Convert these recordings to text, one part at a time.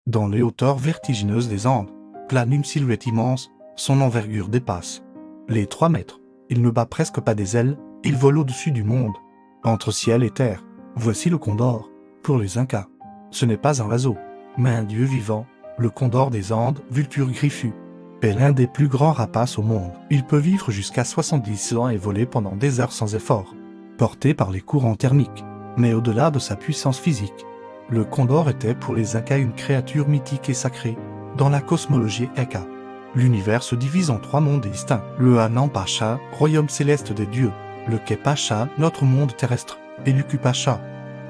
Dans les hauteurs vertigineuses des Andes, plane une silhouette immense, son envergure dépasse les 3 mètres. Il ne bat presque pas des ailes, il vole au-dessus du monde. Entre ciel et terre, voici le condor. Pour les Incas, ce n'est pas un oiseau, mais un dieu vivant, le condor des Andes, vulture griffue, est l'un des plus grands rapaces au monde. Il peut vivre jusqu'à 70 ans et voler pendant des heures sans effort, porté par les courants thermiques. Mais au-delà de sa puissance physique, le condor était pour les Incas une créature mythique et sacrée. Dans la cosmologie Inca, l'univers se divise en 3 mondes distincts. Le Hanan Pacha, royaume céleste des dieux, le Kepacha, notre monde terrestre, et l'Ukupacha,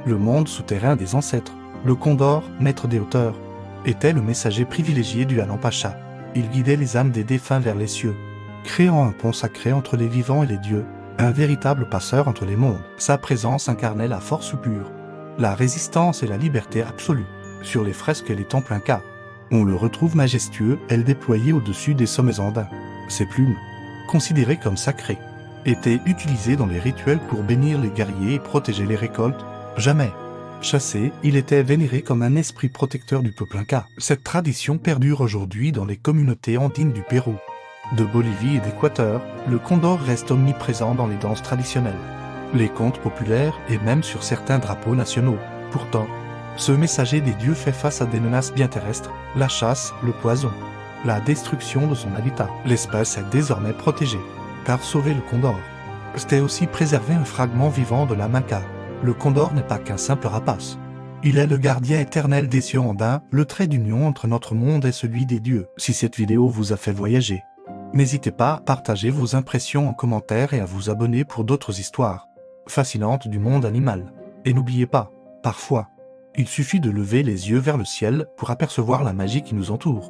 le monde souterrain des ancêtres. Le condor, maître des hauteurs, était le messager privilégié du Hanan Pacha. Il guidait les âmes des défunts vers les cieux, créant un pont sacré entre les vivants et les dieux, un véritable passeur entre les mondes. Sa présence incarnait la force pure, la résistance et la liberté absolue. Sur les fresques et les temples incas, on le retrouve majestueux, ailes déployées au-dessus des sommets andins. Ses plumes, considérées comme sacrées, étaient utilisées dans les rituels pour bénir les guerriers et protéger les récoltes. Jamais chassé, il était vénéré comme un esprit protecteur du peuple inca. Cette tradition perdure aujourd'hui dans les communautés andines du Pérou, de Bolivie et d'Équateur. Le condor reste omniprésent dans les danses traditionnelles, les contes populaires et même sur certains drapeaux nationaux. Pourtant, ce messager des dieux fait face à des menaces bien terrestres, la chasse, le poison, la destruction de son habitat. L'espèce est désormais protégée, car sauver le condor, c'était aussi préserver un fragment vivant de la Inca. Le condor n'est pas qu'un simple rapace. Il est le gardien éternel des cieux andins, le trait d'union entre notre monde et celui des dieux. Si cette vidéo vous a fait voyager, n'hésitez pas à partager vos impressions en commentaire et à vous abonner pour d'autres histoires fascinantes du monde animal. Et n'oubliez pas, parfois, il suffit de lever les yeux vers le ciel pour apercevoir la magie qui nous entoure.